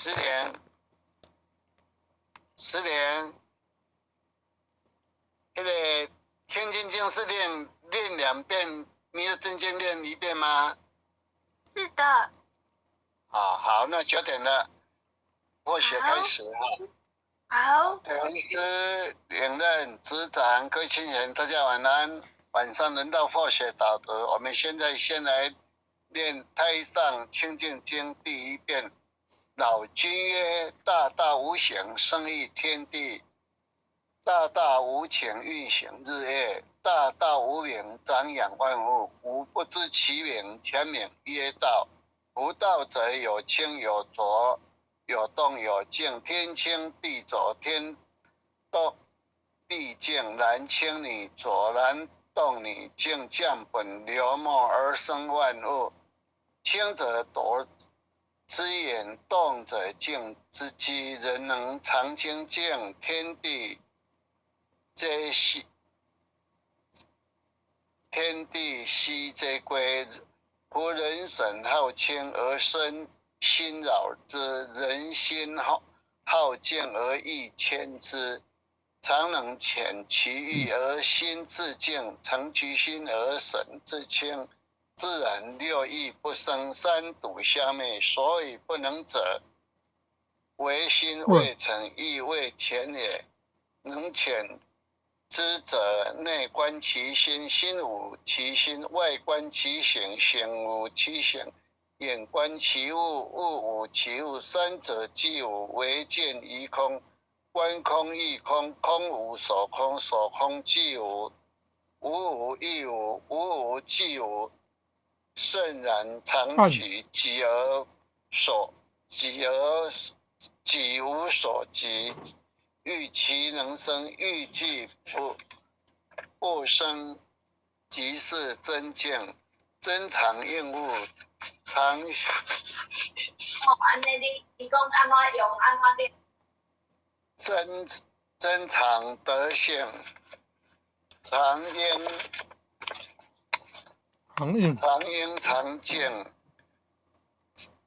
十年，那个清净经是练2遍，弥勒真经练1遍吗？是的。好，那9点了，默写开始哈。好。恩师领任执掌各位亲人，大家晚安。晚上轮到默写导读，我们现在先来练太上清净经第1遍。老君曰：大道无形，生育天地；大道无情，运行日月；大道无名，长养万物。吾不知其名，全名曰道。夫道者，有清有浊，有动有静。天清地浊，天动地静，然清女浊，然动女静，降本流末而生万物。清者夺之眼，动者静之机。人能常清静，天地皆悉皆归。夫人神好清而生心扰之，人心好静而意牵之。常能遣其意而心自静，成其心而神自清。自然6意不生，三毒消灭。所以不能者，唯心未成，意未潜也。能遣知者，内观其心，心无其心；外观其形，形无其形。眼观其物，物无其物。三者既无，唯见于空。观空亦空，空无所空，所空即无。无无亦无，无无即无。圣然常举，己无所及。欲其能生，欲即不生，即是真境。真常应物，常安尼你讲安怎用安怎练？真常德性，常应常静，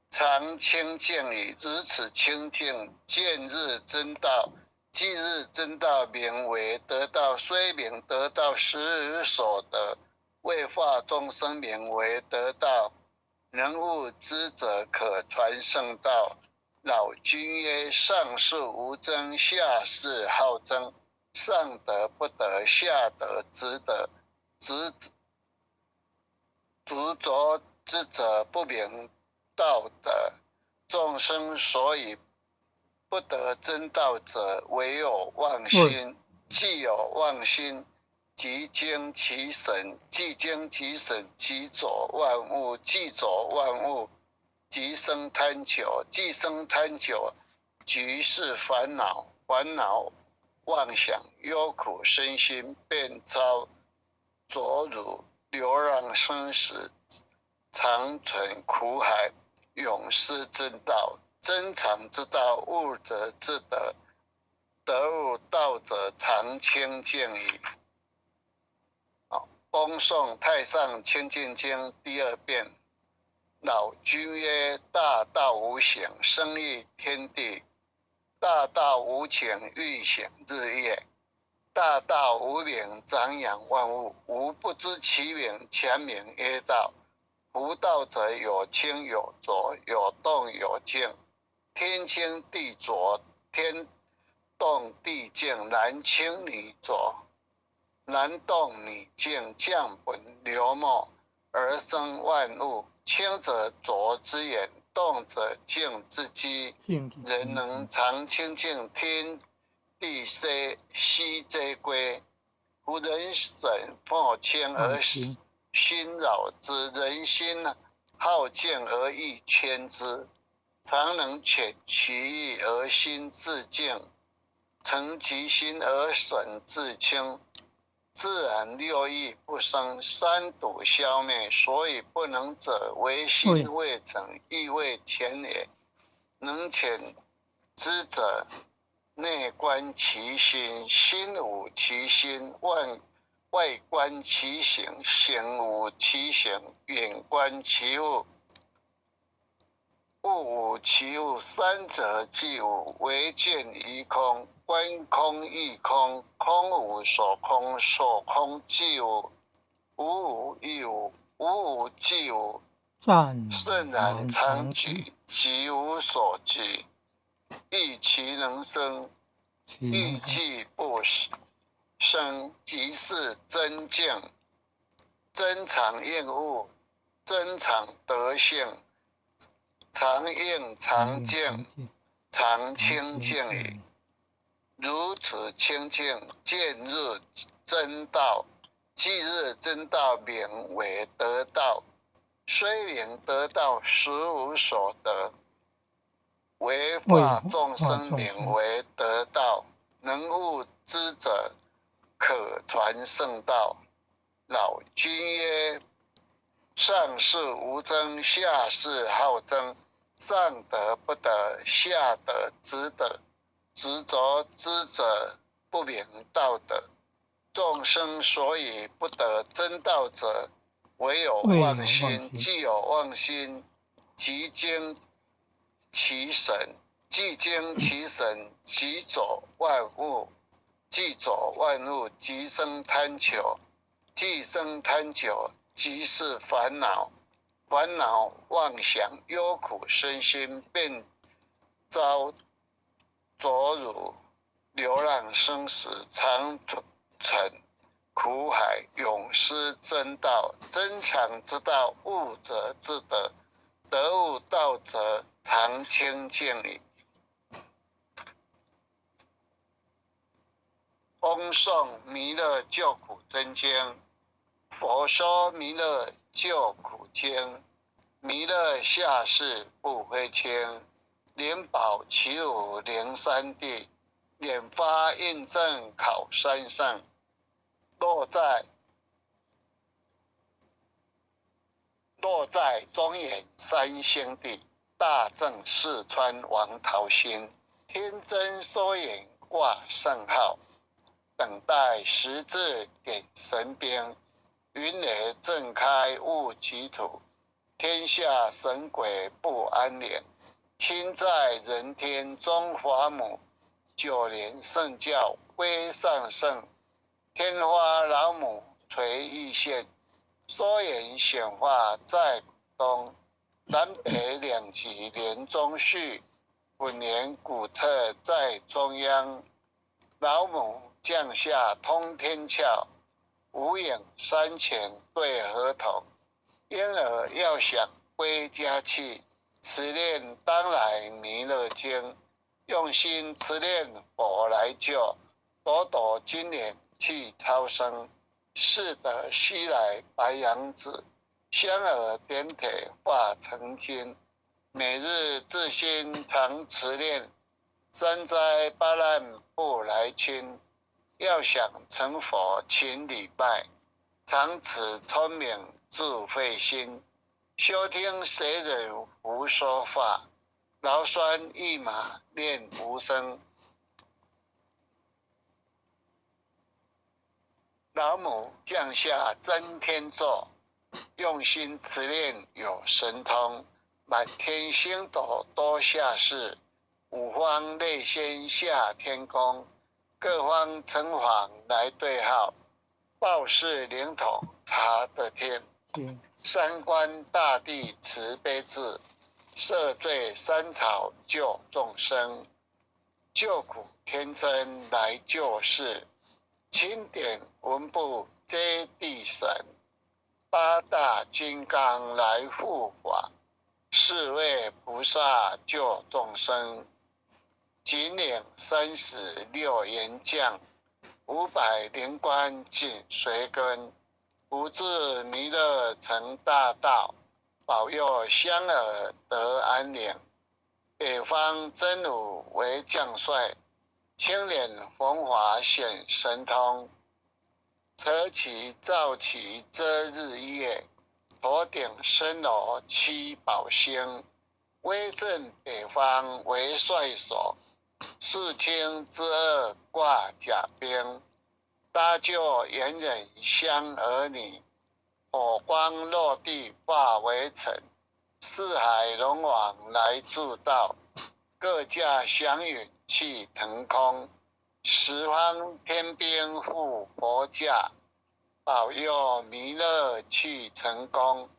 常清净矣。如此清净，见日真道。即日真道，名为得道。虽名得道，实无所得。为化众生，名为得道。能悟之者，可传圣道。老君曰：上士无争，下士好争。上德不德，下德直德。执着之者，不明道德。众生所以不得真道者，唯有妄心。既有妄心，即精其神；既精其神，即浊万物；既浊万物，即生贪求；既生贪求，即是烦恼。烦恼妄想，忧苦身心，便遭浊辱，流浪生死，常存苦海，永失真道。真常之道，悟者自得。得悟道者，常清净矣。恭诵太上清净经第2遍。老君曰：大道无形，生育天地；大道无情，运行日月；大道无名，长养万物。吾不知其名，全名曰道。夫道者，有清有浊，有动有静。天清地浊，天动地静，男清女浊，男动女静，降本流末而生万物。清者浊之源，动者静之机。人能常清净，天地悉皆归。夫人神好清而心扰之，人心好静而意牵之。常能遣其意而心自静，成其心而神自清。自然6意不生，三毒消灭。所以不能者，唯心未成，意未潜也。能遣之者，内观其心，心无其心；外观其形，形无其形；远观其物，物无其物，三者既无，唯见于空。观空亦空，空无所空，所空即无，无无亦无，无无即无。圣然常举，其无所举。亦其能生，亦其不生。即是真境。真常应物，真常德性。常应常静，常清净矣。如此清净，见日真道。即日真道，名为得道。虽名得道，实无所得。为化众生，名为得道。能悟之者，可传圣道。老君曰：上士无争，下士好争。上德不德，下德直德。执着之者，不明道德。众生所以不得真道者，唯有妄心。既有妄心，即经其神；既经其神，即走万物；既走万物，即生贪求；既生贪求，即是烦恼。烦恼妄想忧苦身心，便遭着辱，流浪生死，常沉苦海，永失真道。真常之道，悟者自得。得悟道者，常清净矣。嗡诵弥勒救苦真经。佛说弥勒救苦经。弥勒下世不非轻，灵宝其乳灵三地，拈发印证考三圣。落在中原三星地，大正四川王桃心。天真缩影挂圣号，等待时至点神兵。云雷震开悟其土，天下神鬼不安宁。亲在人天中华母，九莲圣教归上圣。天花老母垂玉线，缩影显化在古东。南北两极连中续，本年古册在中央。老母降下通天窍，无影山前对河童。婴儿要想归家去，持念当来弥勒经。用心持念佛来救，朵朵金莲去超生。是得西来白羊子，香耳点腿化成金。每日自心常持念，三灾八难不来侵。要想成佛勤礼拜，常持聪明智慧心。休听谁人胡说话，劳酸一马念无声。老母降下真天座，用心持念有神通。满天星斗多下士，五方内仙下天宫。各方城隍来对号，报事灵统查得天。三官大帝慈悲智，赦罪三草救众生。救苦天真来救世，钦点文部接地神。八大金刚来护法，四位菩萨救众生。紧领36员将，500灵官紧随跟。不至弥勒成大道，保佑香耳得安宁。北方真武为将帅，青脸风华显神通。扯旗照旗遮日月，头顶深罗七宝星。威震北方为帅首，视听之二挂甲兵。搭救猿人香儿女，火光落地化为尘。四海龙王来助道，各驾祥云气腾空，十方天兵护佛驾，保佑弥勒去成功。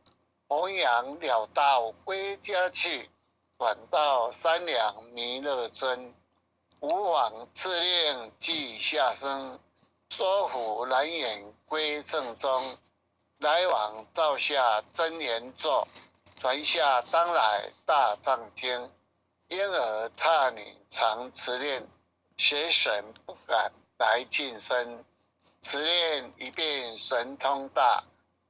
弘扬了道归家去，转到三两弥勒尊。吾往敕令记下生，说服难言归正中。来往照下真言座，传下当来大藏经。因而刹女常持念，邪神不敢来近身。持念一遍神通大，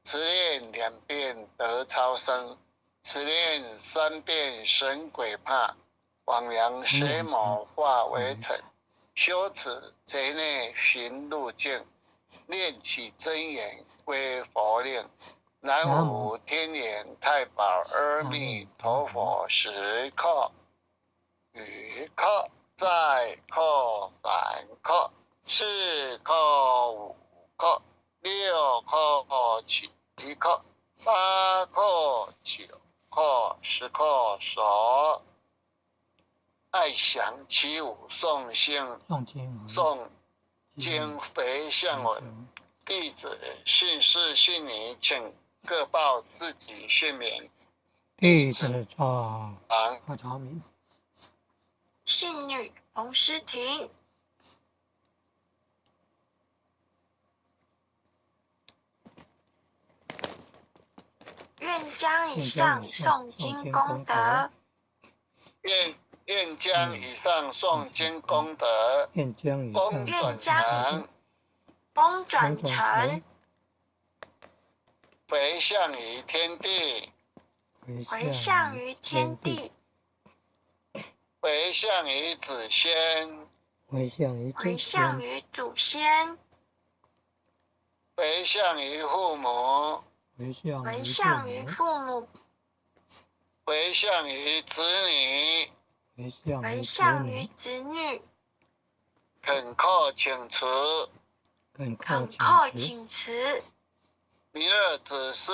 持念两遍得超生，持念三遍神鬼怕。枉阳邪魔化为尘，修持贼内寻路径，念起真言归佛令。南无天眼太保阿弥陀佛，时刻语刻再刻三刻四刻五刻六刻七刻八刻九刻十刻所。爱祥起舞诵经回向文，弟子信士信女，请各报自己姓名。弟子赵朝明，信女洪诗婷。愿将以上诵经功德，愿将以上诵经功德，功转成，回向于天地，回向于天地，回向于子仙，回向于祖先，回向于父母，回向于父母，回向于子女，回向于子女，恳叩请辞，弥勒祖师，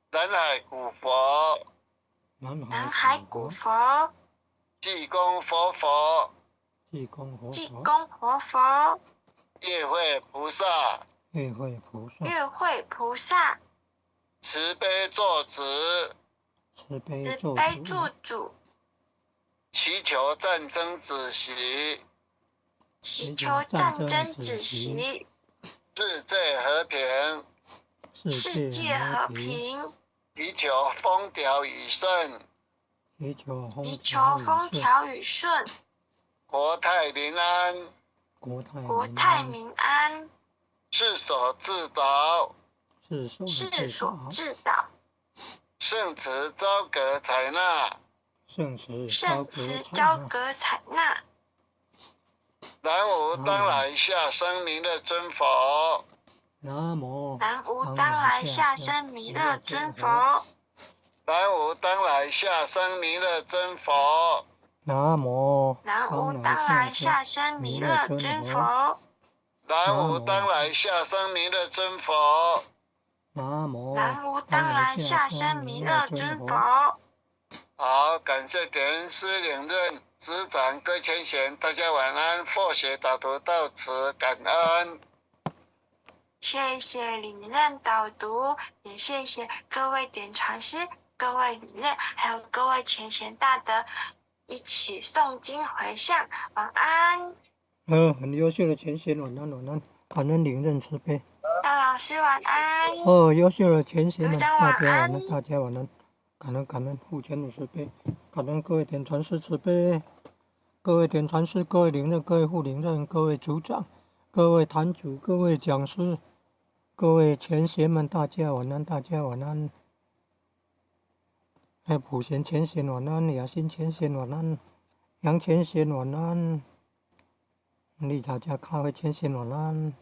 南海古佛，济公活佛，月会菩萨，慈悲作主，祈求战争止息，世界和平，祈求风调雨顺，国泰民安，世所自导，圣慈昭格采纳，南无当来下生弥勒尊佛，南无当来下生弥勒尊佛，南无当来下生弥勒尊佛，南无当来下生弥勒尊佛，南无当来下生弥勒尊佛，南无当来下生弥勒尊佛。好，感谢点恩师领任执掌各千贤，大家晚安。佛学导读到此，感恩。谢谢领任导读，也谢谢各位点传师、各位领任，还有各位前贤大德，一起诵经回向，晚安。很优秀的前贤，晚安，感恩领任慈悲。大老师晚安。优秀的前贤们，大家晚安，感恩父亲的慈悲，感恩各位点传师慈悲，各位点传师、各位领任、各位副领任、各位组长、各位坛主、各位讲师、各位前贤们，大家晚安。普贤前贤晚安，雅欣前贤晚安，杨前贤晚安，利大家咖啡前贤晚安。